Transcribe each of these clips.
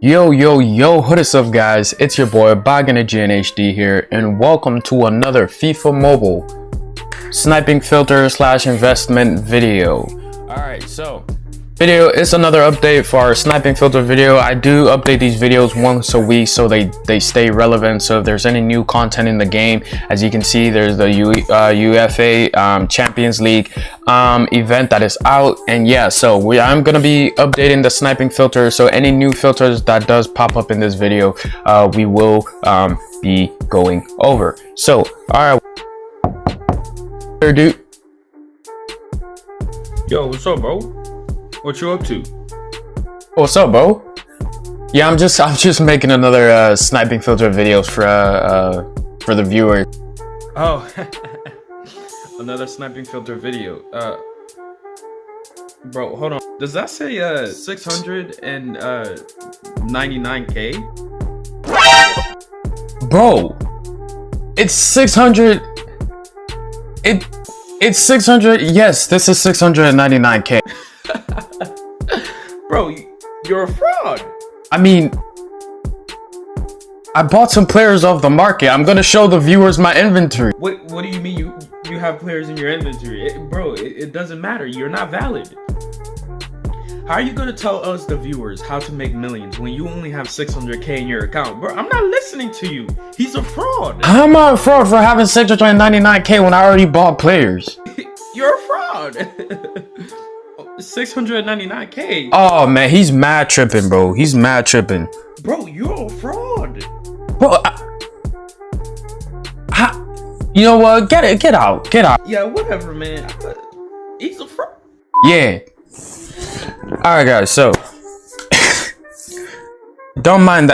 Yo, what is up guys? It's your boy GNHD here, and welcome to another FIFA Mobile sniping filter / investment video. Alright, so video is another update for our sniping filter video. I do update these videos once a week so they stay relevant. So if there's any new content in the game, as you can see, there's the UEFA Champions League event that is out, and yeah, so I'm gonna be updating the sniping filter. So any new filters that does pop up in this video, we will be going over. So all right, dude. Yo, what's up, bro? What you up to? What's up, bro? Yeah, I'm just making another sniping filter videos for the viewers. Oh, another sniping filter video. Bro, hold on. Does that say 699K? Bro, it's 600. It's 600. Yes, this is 699K. Bro, you're a fraud. I mean, I bought some players off the market. I'm gonna show the viewers my inventory. What do you mean you have players in your inventory? It doesn't matter. You're not valid. How are you gonna tell us, the viewers, how to make millions when you only have 600K in your account? Bro, I'm not listening to you. He's a fraud. How am I a fraud for having 699K when I already bought players? You're a fraud. 699K. Oh man, he's mad tripping, bro. He's mad tripping. Bro, you're a fraud. Bro, you know what? Get out. Yeah, whatever, man. He's a fraud. Yeah. All right, guys. So don't mind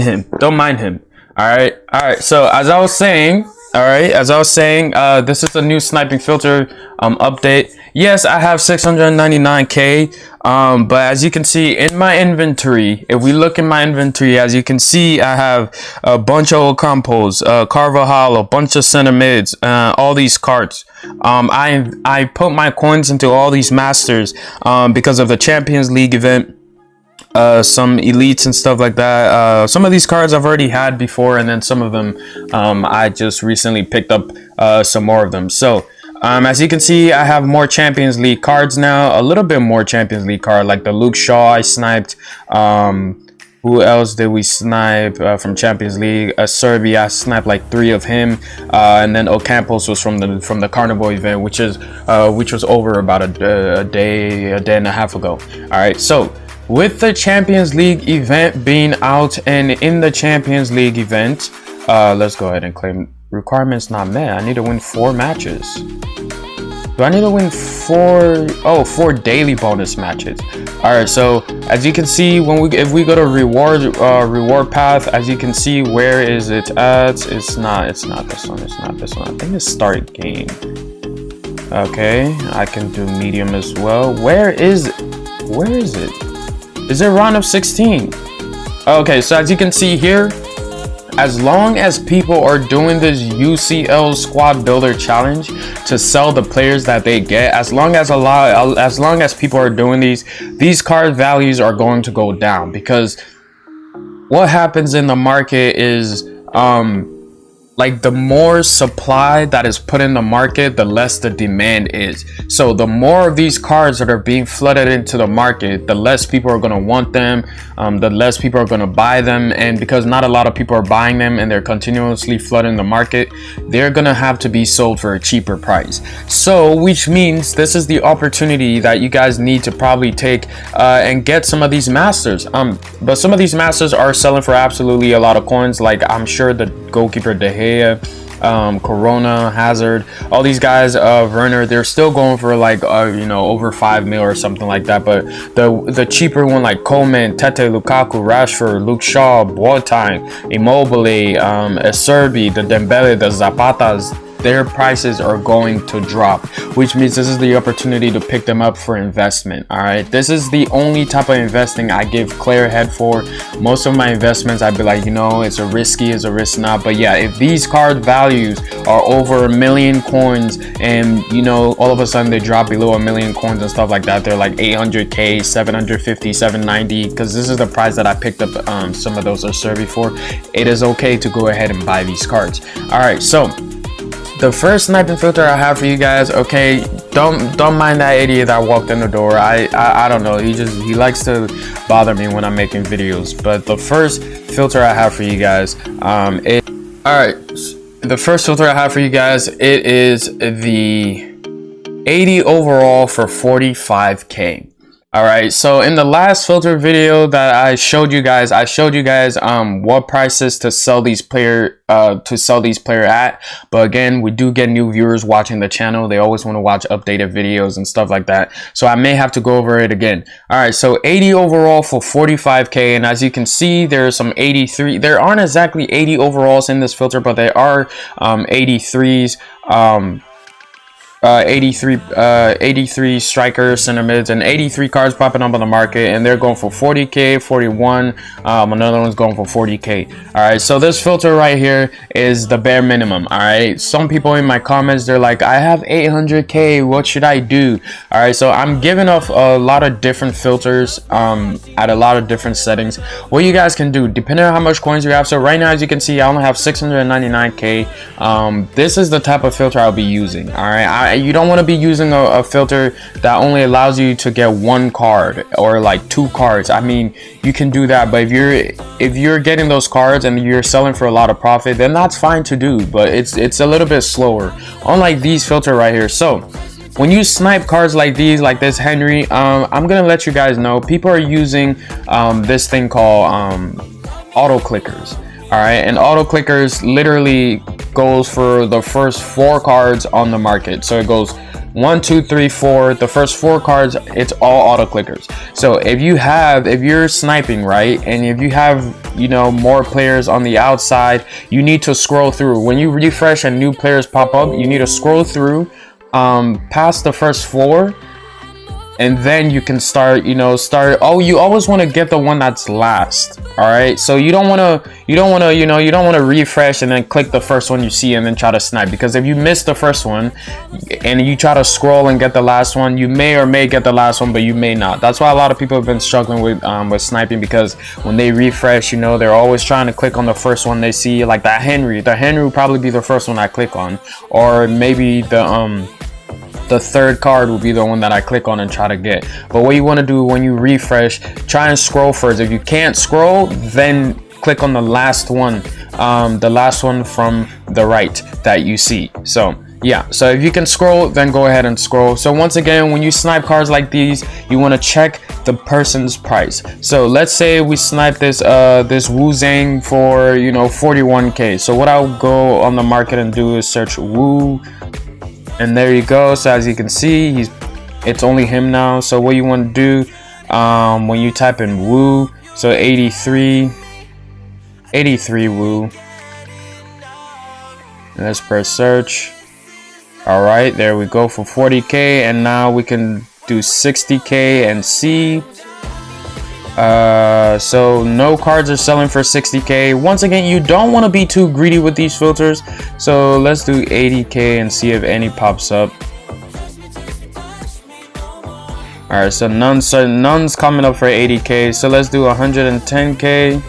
him. All right. So as I was saying, this is a new sniping filter update. Yes, I have 699K, but as you can see in my inventory, if we look in my inventory, as you can see, I have a bunch of Ocampos, Carvajal, a bunch of center mids, all these cards. I put my coins into all these masters because of the Champions League event. Some elites and stuff like that. Some of these cards I've already had before, and then some of them I just recently picked up some more of them. So as you can see, I have more Champions League cards now, a little bit more Champions League card, like the Luke Shaw I sniped. Who else did we snipe from Champions League? Serbia, I sniped like 3 of him, and then Ocampos was from the Carnival event, which was over about a day and a half ago. All right, so with the Champions League event being out, and in the Champions League event, let's go ahead and claim requirements not met. I need to win 4 matches. Do I need to win 4 daily bonus matches? All right, so as you can see, if we go to reward path, as you can see, where is it at? It's not this one. I think it's start game. Okay, I can do medium as well. Where is it? Is it round of 16? Okay, so as you can see here, as long as people are doing this UCL squad builder challenge to sell the players that they get, as long as people are doing these card values are going to go down, because what happens in the market is like the more supply that is put in the market, the less the demand is. So the more of these cards that are being flooded into the market, the less people are going to want them, the less people are going to buy them. And because not a lot of people are buying them and they're continuously flooding the market, they're going to have to be sold for a cheaper price. So which means this is the opportunity that you guys need to probably take and get some of these masters. But some of these masters are selling for absolutely a lot of coins. Like I'm sure the goalkeeper De Gea, Corona, Hazard, all these guys, Werner, they're still going for like over 5 mil or something like that. But the cheaper one, like Coleman, Tete, Lukaku, Rashford, Luke Shaw, Boateng, Immobile, Serbi, the Dembele, the Zapatas, their prices are going to drop, which means this is the opportunity to pick them up for investment. All right, this is the only type of investing I give clear head for. Most of my investments, I'd be like, you know, it's a risk not. But yeah, if these card values are over 1 million coins, and you know, all of a sudden they drop below 1 million coins and stuff like that, they're like 800k, 750, 790, because this is the price that I picked up some of those are serving for. It is okay to go ahead and buy these cards. All right, so the first sniping filter I have for you guys, okay, don't mind that idiot that walked in the door. I don't know, he likes to bother me when I'm making videos. But the first filter I have for you guys, the first filter I have for you guys, it is the 80 overall for 45k. All right, so in the last filter video that I showed you guys what prices to sell these player at. But again, we do get new viewers watching the channel. They always want to watch updated videos and stuff like that, so I may have to go over it again. All right, so 80 overall for 45k, and as you can see, there's some 83. There aren't exactly 80 overalls in this filter, but there are 83s, 83 strikers, center mids, and 83 cards popping up on the market, and they're going for 40k, 41. Another one's going for 40k. All right, so this filter right here is the bare minimum. All right, some people in my comments, they're like, I have 800k, what should I do? All right, so I'm giving off a lot of different filters at a lot of different settings. What you guys can do depending on how much coins you have. So right now, as you can see, I only have 699k. This is the type of filter I'll be using. All right, you don't want to be using a filter that only allows you to get one card or like 2 cards. I mean, you can do that, but if you're getting those cards and you're selling for a lot of profit, then that's fine to do, but it's a little bit slower, unlike these filter right here. So when you snipe cards like these, like this Henry, I'm gonna let you guys know, people are using this thing called auto clickers. All right, and auto clickers literally goes for the first 4 cards on the market. So it goes 1, 2, 3, 4. The first 4 cards, it's all auto clickers. So if you're sniping, right, and if you have, you know, more players on the outside, you need to scroll through. When you refresh and new players pop up, you need to scroll through past the first 4. And then you can start, you always want to get the one that's last. All right, so you don't want to refresh and then click the first one you see and then try to snipe, because if you miss the first one and you try to scroll and get the last one, you may or may get the last one, but you may not. That's why a lot of people have been struggling with sniping, because when they refresh, they're always trying to click on the first one they see, like that Henry. The Henry will probably be the first one I click on, or maybe the third card will be the one that I click on and try to get. But what you want to do when you refresh, try and scroll first. If you can't scroll, then click on the last one from the right that you see. So yeah, so if you can scroll, then go ahead and scroll. So once again, when you snipe cards like these, you want to check the person's price. So let's say we snipe this Wu Zhang for 41k. So what I'll go on the market and do is search Wu, and there you go. So as you can see, it's only him now. So what you want to do when you type in Wu, so 83 Wu, and let's press search. All right, there we go for 40k, and now we can do 60k and see. So no cards are selling for 60k. Once again, you don't want to be too greedy with these filters, so let's do 80k and see if any pops up. All right, so none's coming up for 80k, so let's do 110k.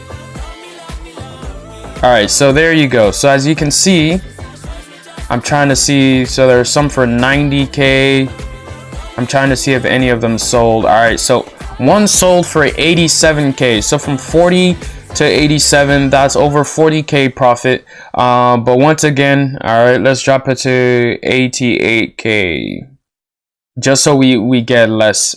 All right, so there you go. So as you can see, I'm trying to see, so there's some for 90k. I'm trying to see if any of them sold. All right, so one sold for 87k. So from 40 to 87, that's over 40k profit. But once again, all right, let's drop it to 88k, just so we get less.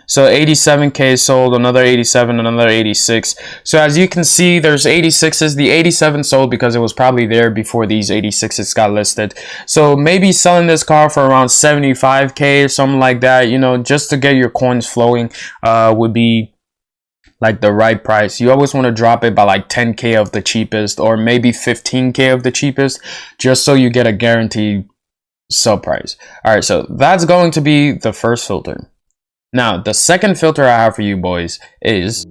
So 87k sold, another 87, another 86. So as you can see, there's 86s. The 87 sold because it was probably there before these 86s got listed. So maybe selling this car for around 75k or something like that, just to get your coins flowing, would be like the right price. You always want to drop it by like 10k of the cheapest, or maybe 15k of the cheapest, just so you get a guaranteed sell price. All right, so that's going to be the first filter. Now the second filter I have for you boys is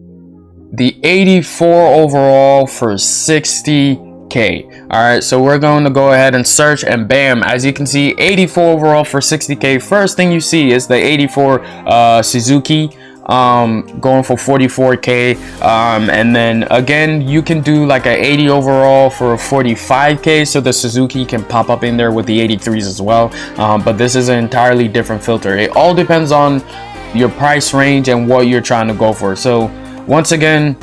the 84 overall for 60k. All right, so we're going to go ahead and search, and bam, as you can see, 84 overall for 60k. First thing you see is the 84 Suzuki, going for 44k, and then again you can do like a 80 overall for 45k, so the Suzuki can pop up in there with the 83s as well. But this is an entirely different filter. It all depends on your price range and what you're trying to go for. So once again,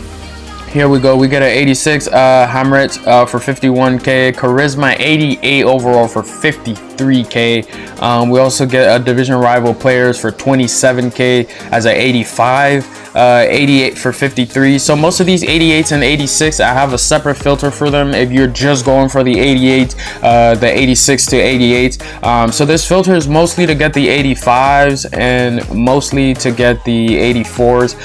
here we go. We get an 86 Hamret for 51k, Charisma 88 overall for 53k. We also get a division rival players for 27k as an 85, 88 for 53. So most of these 88s and 86, I have a separate filter for them. If you're just going for the 88, the 86 to 88, so this filter is mostly to get the 85s and mostly to get the 84s.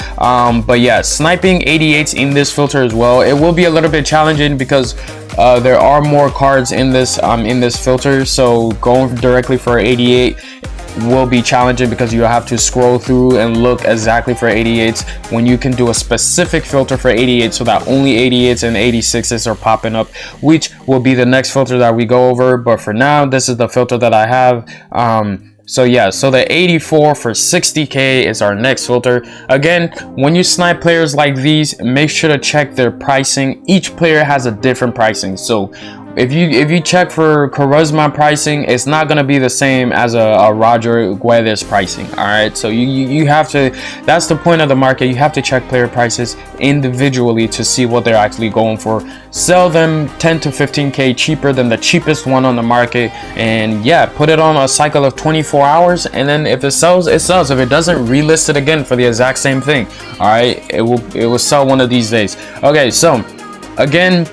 But yeah, sniping 88s in this filter as well. It will be a little bit challenging because there are more cards in this filter, so going directly for 88 will be challenging because you have to scroll through and look exactly for 88s when you can do a specific filter for 88 so that only 88s and 86s are popping up, which will be the next filter that we go over. But for now, this is the filter that I have. So yeah, so the 84 for 60k is our next filter. Again, when you snipe players like these, make sure to check their pricing. Each player has a different pricing, so if you check for Charisma pricing, it's not going to be the same as a Roger Guedes pricing. All right, so you have to, that's the point of the market. You have to check player prices individually to see what they're actually going for. Sell them 10 to 15k cheaper than the cheapest one on the market, and yeah, put it on a cycle of 24 hours, and then if it sells, it sells. If it doesn't, relist it again for the exact same thing. All right, it will sell one of these days. Okay, so again,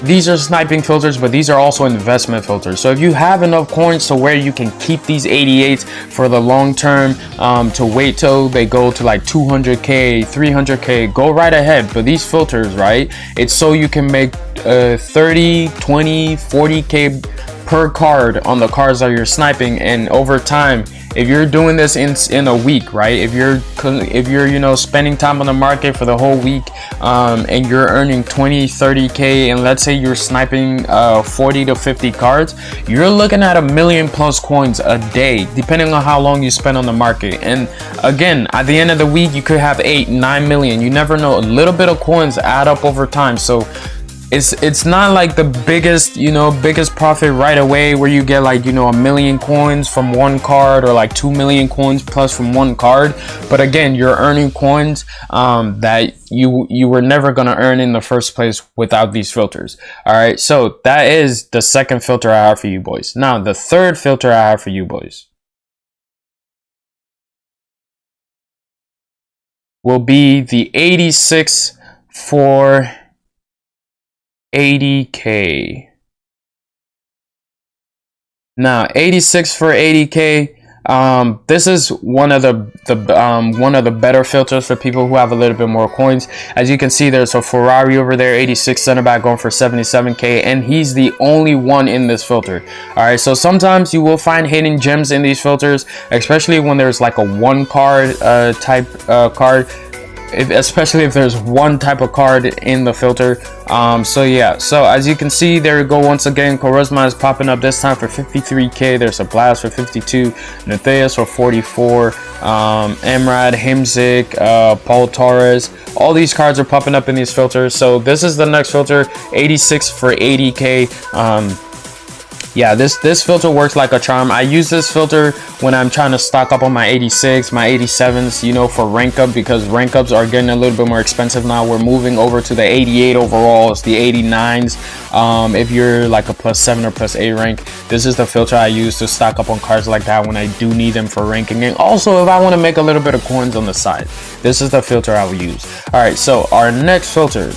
these are sniping filters, but these are also investment filters. So if you have enough coins to where you can keep these 88s for the long term, to wait till they go to like 200k, 300k, go right ahead. But these filters, right, it's so you can make 30, 20, 40k per card on the cards that you're sniping, and over time, if you're doing this in a week, right, if you're you know, spending time on the market for the whole week, and you're earning 20, 30k, and let's say you're sniping 40 to 50 cards, you're looking at 1,000,000 plus coins a day, depending on how long you spend on the market. And again, at the end of the week, you could have 8, 9 million. You never know. A little bit of coins add up over time. So it's not like the biggest, you know, biggest profit right away where you get like, you know, 1,000,000 coins from one card, or like 2,000,000 coins plus from one card. But again, you're earning coins that you were never going to earn in the first place without these filters. All right, so that is the second filter I have for you boys. Now the third filter I have for you boys will be the 86 for 80k. Now 86 for 80k, this is one of the better filters for people who have a little bit more coins. As you can see, there's a Ferrari over there, 86 center back, going for 77k, and he's the only one in this filter. All right, so sometimes you will find hidden gems in these filters, especially when there's like a one card type card. Especially if there's one type of card in the filter. So yeah, so as you can see, there we go. Once again, Charisma is popping up this time for 53k. There's a Blast for 52, Natheus for 44, Emrad, Himzik, Paul Torres. All these cards are popping up in these filters. So this is the next filter, 86 for 80k. Yeah, this filter works like a charm. I use this filter when I'm trying to stock up on my 86, my 87s, you know, for rank up, because rank ups are getting a little bit more expensive now. We're moving over to the 88 overalls, the 89s. If you're like a +7 or +8 rank, this is the filter I use to stock up on cards like that when I do need them for ranking. And also, if I want to make a little bit of coins on the side, this is the filter I will use. All right, so our next filter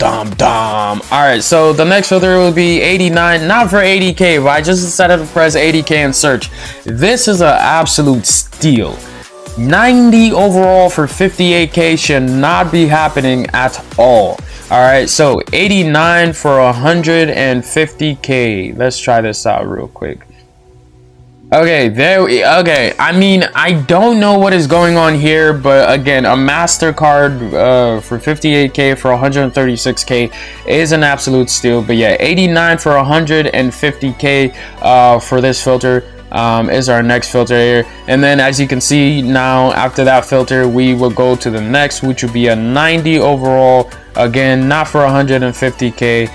All right, so the next filter will be 89, not for 80k, but I just decided to press 80k and search. This is an absolute steal. 90 overall for 58k should not be happening at all. All right, so 89 for 150k. Let's try this out real quick. Okay, okay, I mean, I don't know what is going on here, but again, a MasterCard for 58k for 136k is an absolute steal. But yeah, 89 for 150k for this filter is our next filter here. And then as you can see now, after that filter, we will go to the next, which would be a 90 overall. Again, not for 150k,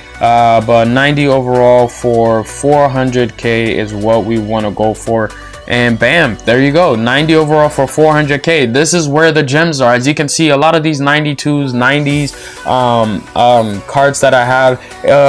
but 90 overall for 400k is what we want to go for. And bam, there you go, 90 overall for 400k. This is where the gems are. As you can see, a lot of these 92s, 90s cards that I have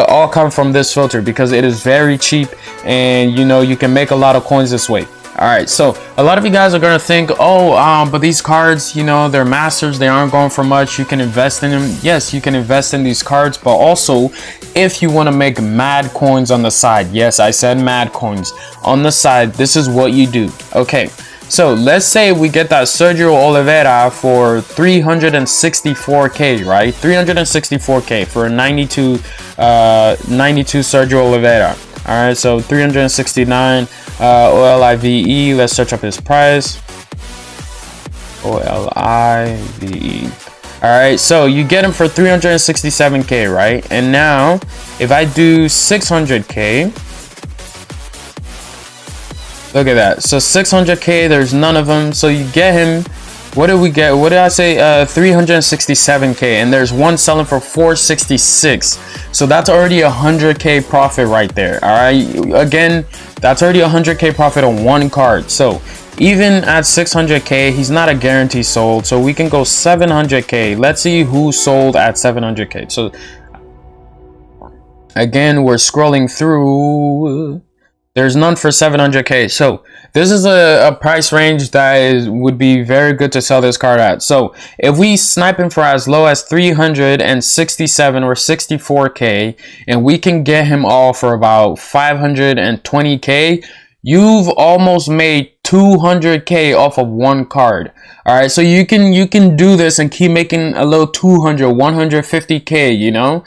all come from this filter because it is very cheap, and you know, you can make a lot of coins this way. All right, so a lot of you guys are gonna think, oh, but these cards, you know, they're masters, they aren't going for much, you can invest in them. Yes, you can invest in these cards, but also if you want to make mad coins on the side, yes, I said mad coins on the side, this is what you do. Okay, so let's say we get that Sergio Oliveira for 364k, right? 364k for a 92 Sergio Oliveira. All right, so 369 OLIVE. Let's search up his price. OLIVE. All right, so you get him for 367k, right? And now if I do 600k, look at that. So 600k, there's none of them. So you get him, what did we get? What did I say? 367k, and there's one selling for 466. So that's already 100k profit right there. All right, again, that's already 100k profit on one card. So even at 600k, he's not a guarantee sold. So we can go 700k. Let's see who sold at 700k. So again, we're scrolling through. There's none for 700k. So this is a price range that would be very good to sell this card at. So if we snipe him for as low as 367 or 64k, and we can get him all for about 520k, you've almost made 200k off of one card. All right, so you can do this and keep making a little 200, 150k, you know.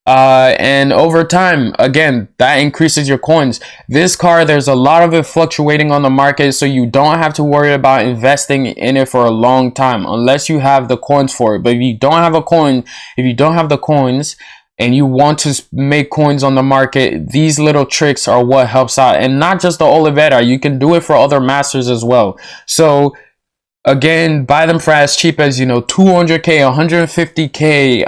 And over time, again, that increases your coins. This card, there's a lot of it fluctuating on the market, so you don't have to worry about investing in it for a long time unless you have the coins for it. But if you don't have a coin, if you don't have the coins and you want to make coins on the market, these little tricks are what helps out. And not just the Oliveira, you can do it for other masters as well. So again, buy them for as cheap as, you know, 200k, 150k,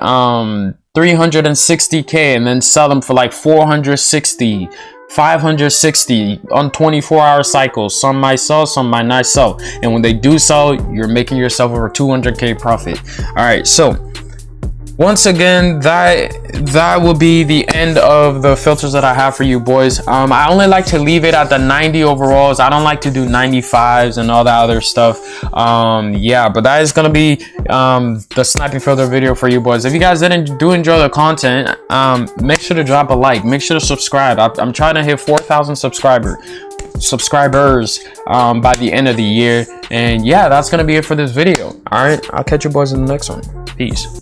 360k, and then sell them for like 460, 560 on 24-hour cycles. Some might sell, some might not sell, and when they do sell, you're making yourself over 200k profit. All right, so once again, that will be the end of the filters that I have for you boys. I only like to leave it at the 90 overalls. I don't like to do 95s and all that other stuff. Yeah, but that is gonna be the sniping filter video for you boys. If you guys do enjoy the content, make sure to drop a like, make sure to subscribe. I'm trying to hit 4,000 subscribers by the end of the year. And yeah, that's gonna be it for this video. All right, I'll catch you boys in the next one. Peace.